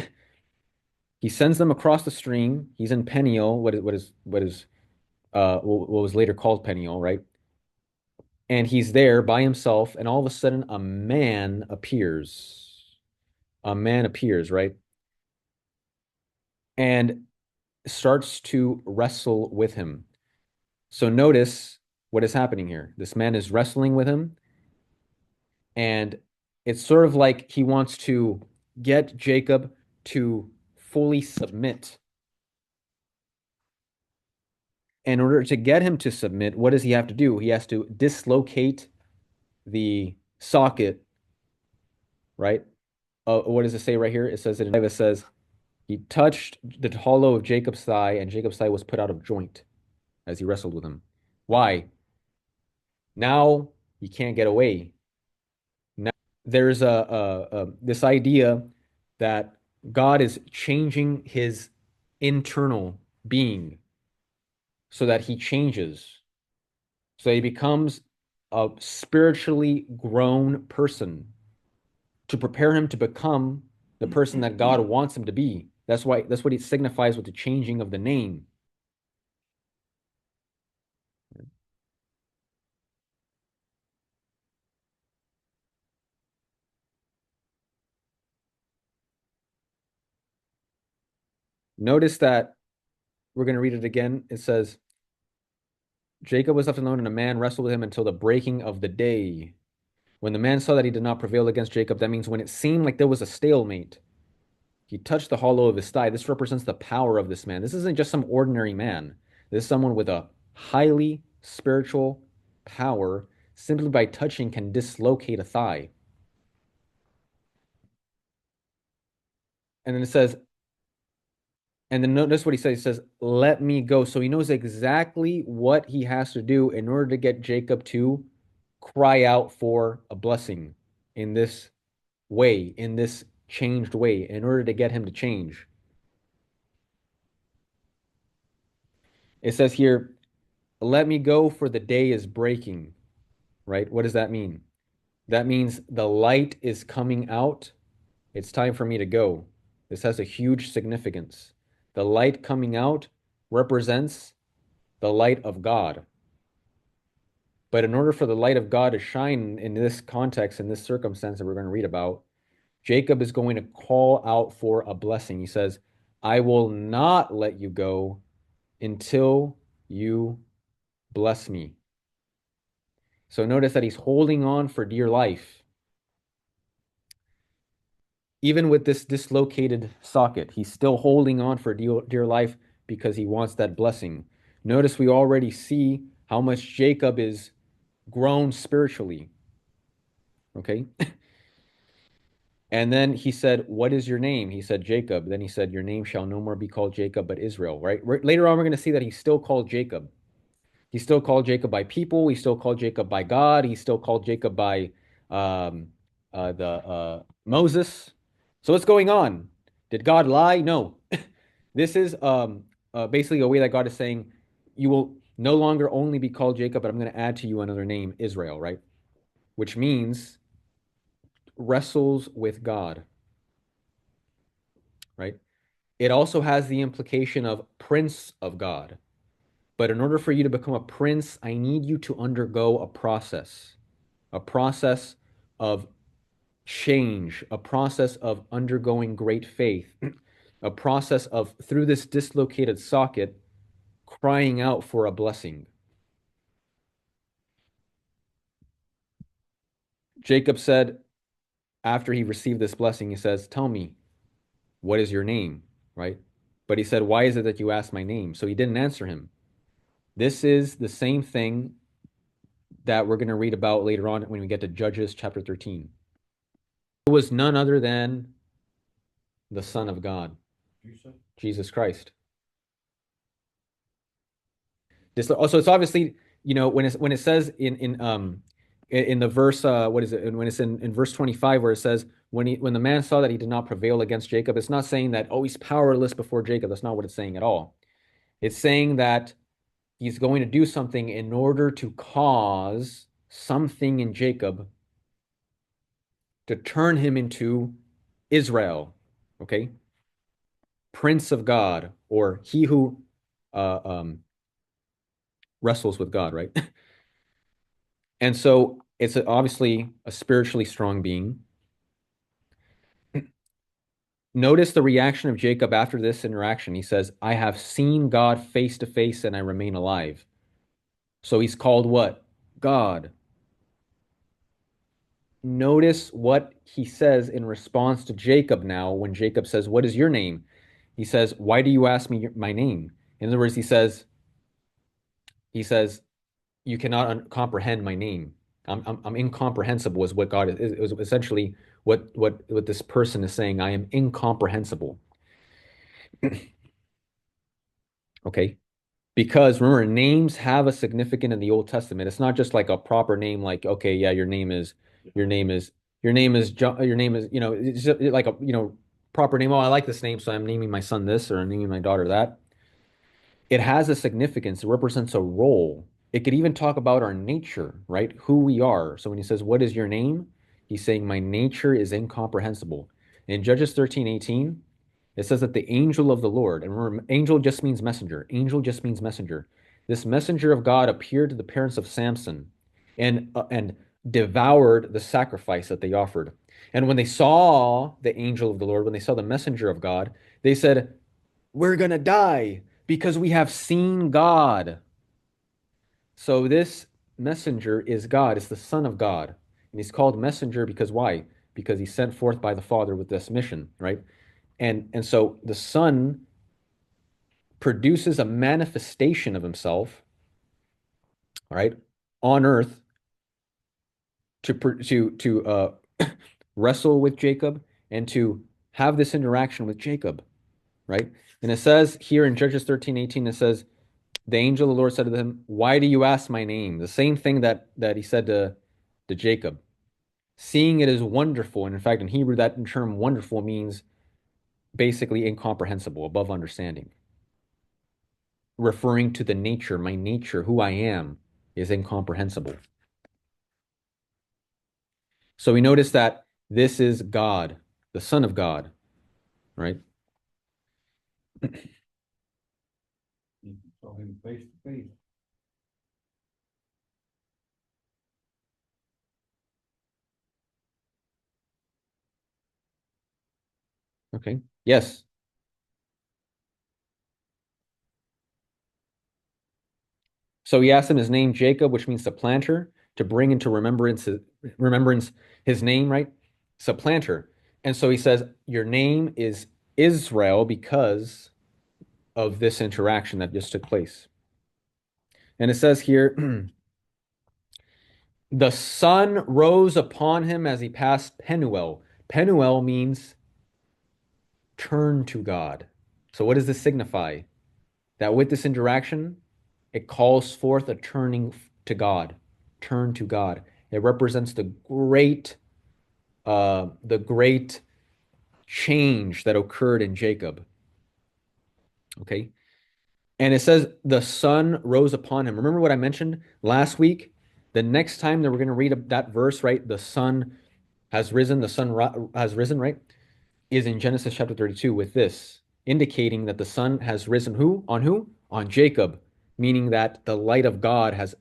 He sends them across the stream. He's in Peniel, what was later called Peniel, right? And he's there by himself, and all of a sudden a man appears. A man appears, right? And starts to wrestle with him. So notice what is happening here. This man is wrestling with him, and it's sort of like he wants to get Jacob to fully submit. In order to get him to submit, what does he have to do? He has to dislocate the socket, right? What does it say right here? It says it says he touched the hollow of Jacob's thigh, and Jacob's thigh was put out of joint as he wrestled with him. Why? Now he can't get away. Now there's this idea that God is changing his internal being so that he changes, so he becomes a spiritually grown person to prepare him to become the person that God wants him to be. That's what it signifies with the changing of the name. Notice that we're going to read it again. It says, Jacob was left alone, and a man wrestled with him until the breaking of the day. When the man saw that he did not prevail against Jacob, that means when it seemed like there was a stalemate, he touched the hollow of his thigh. This represents the power of this man. This isn't just some ordinary man. This is someone with a highly spiritual power. Simply by touching can dislocate a thigh. And then it says, and then notice what he says. He says, let me go. So he knows exactly what he has to do in order to get Jacob to cry out for a blessing in this way, in this changed way, in order to get him to change. It says here, let me go, for the day is breaking, right? What does that mean? That means the light is coming out. It's time for me to go. This has a huge significance. The light coming out represents the light of God. But in order for the light of God to shine in this context, in this circumstance that we're going to read about, Jacob is going to call out for a blessing. He says, I will not let you go until you bless me. So notice that he's holding on for dear life. Even with this dislocated socket, he's still holding on for dear life because he wants that blessing. Notice we already see how much Jacob is grown spiritually. Okay. And then he said, what is your name? He said, Jacob. Then he said, your name shall no more be called Jacob, but Israel, right? Later on, we're going to see that he's still called Jacob. He's still called Jacob by people. He's still called Jacob by God. He's still called Jacob by um, the Moses. So what's going on? Did God lie? No. This is basically a way that God is saying, you will no longer only be called Jacob, but I'm going to add to you another name, Israel, right? Which means wrestles with God, right? It also has the implication of prince of God. But in order for you to become a prince, I need you to undergo a process of change, a process of undergoing great faith, a process of, through this dislocated socket, crying out for a blessing. Jacob said, after he received this blessing, he says, tell me, what is your name? Right? But he said, why is it that you asked my name? So he didn't answer him. This is the same thing that we're going to read about later on when we get to Judges chapter 13. It was none other than the Son of God, Jesus Christ. This also, it's obviously, when it says in the verse, what is it? When it's in verse 25, where it says, when the man saw that he did not prevail against Jacob, it's not saying that, oh, he's powerless before Jacob. That's not what it's saying at all. It's saying that he's going to do something in order to cause something in Jacob to turn him into Israel, okay? Prince of God, or he who uh, um, wrestles with God, right? And so it's obviously a spiritually strong being. Notice the reaction of Jacob after this interaction. He says, I have seen God face to face and I remain alive. So he's called what? God. Notice what he says in response to Jacob now when Jacob says, what is your name? He says, why do you ask me my name? In other words, he says, He says, you cannot comprehend my name. I'm incomprehensible is what God is. It was essentially what this person is saying. I am incomprehensible. Okay. Because remember, names have a significance in the Old Testament. It's not just like a proper name, like, okay, yeah, your name is, your name is John, your name is, it's just like a, proper name. Oh, I like this name, so I'm naming my son this or I'm naming my daughter that. It has a significance. It represents a role. It could even talk about our nature, right? Who we are. So when he says, what is your name? He's saying, my nature is incomprehensible. In Judges 13:18, it says that the angel of the Lord, and remember, angel just means messenger. Angel just means messenger. This messenger of God appeared to the parents of Samson and devoured the sacrifice that they offered. And when they saw the angel of the Lord, when they saw the messenger of God, they said, we're going to die because we have seen God. So this messenger is God. It's the Son of God. And he's called messenger because why? Because he's sent forth by the Father with this mission, right? And so the Son produces a manifestation of himself, right, on earth to wrestle with Jacob and to have this interaction with Jacob, right? And it says here in Judges 13:18, it says, the angel of the Lord said to him, why do you ask my name? The same thing that he said to Jacob. Seeing it is wonderful. And in fact, in Hebrew, that term wonderful means basically incomprehensible, above understanding, referring to the nature, my nature, who I am, is incomprehensible. So we notice that this is God, the Son of God, right? You saw him face to face. Okay. Yes. So he asked him his name, Jacob, which means supplanter, to bring into remembrance his name, right? Supplanter. And so he says, your name is Israel because of this interaction that just took place. And it says here, the sun rose upon him as he passed Penuel. Penuel means turn to God. So what does this signify? That with this interaction, it calls forth a turning to God. Turn to God. It represents the great change that occurred in Jacob. Okay. And it says the sun rose upon him. Remember what I mentioned last week? The next time that we're going to read that verse, right? The sun has risen, has risen, right? Is in Genesis chapter 32 with this, indicating that the sun has risen who? On who? On Jacob, meaning that the light of God has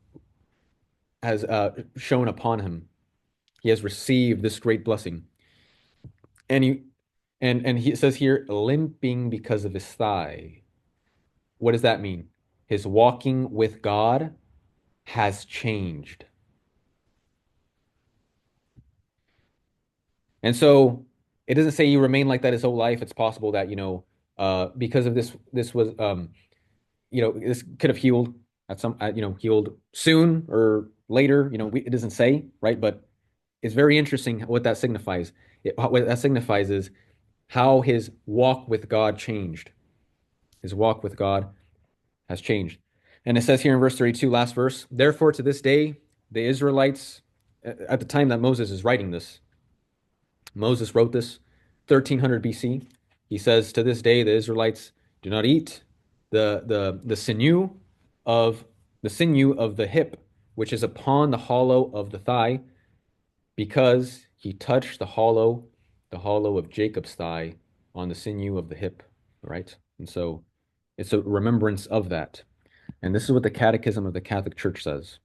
shone upon him. He has received this great blessing. And he says here, limping because of his thigh. What does that mean? His walking with God has changed. And so it doesn't say you remain like that his whole life. It's possible that, because of this was this could have healed healed soon or later. It doesn't say, right? But it's very interesting what that signifies. What that signifies is how his walk with God changed. His walk with God has changed. And it says here in verse 32, last verse, therefore to this day, the Israelites, at the time that Moses is writing this, Moses wrote this 1300 BC. He says, to this day, the Israelites do not eat the sinew of the hip, which is upon the hollow of the thigh, because he touched the hollow of Jacob's thigh on the sinew of the hip, right? And so it's a remembrance of that. And this is what the Catechism of the Catholic Church says.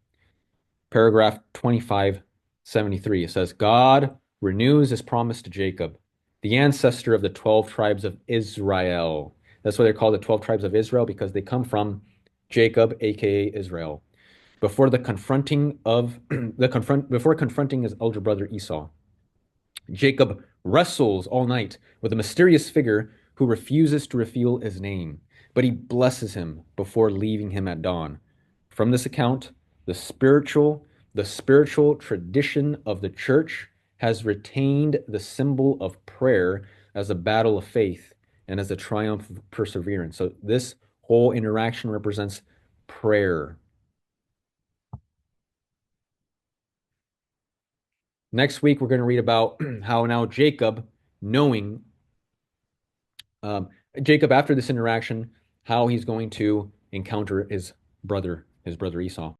Paragraph 2573, it says, God renews his promise to Jacob, the ancestor of the 12 tribes of Israel. That's why they're called the 12 tribes of Israel, because they come from Jacob, aka Israel, before the confronting of before confronting his elder brother Esau. Jacob wrestles all night with a mysterious figure who refuses to reveal his name, but he blesses him before leaving him at dawn. from this account, the spiritual tradition of the church has retained the symbol of prayer as a battle of faith and as a triumph of perseverance. So this whole interaction represents prayer. Next week, we're going to read about how now knowing um, Jacob, after this interaction, how he's going to encounter his brother Esau.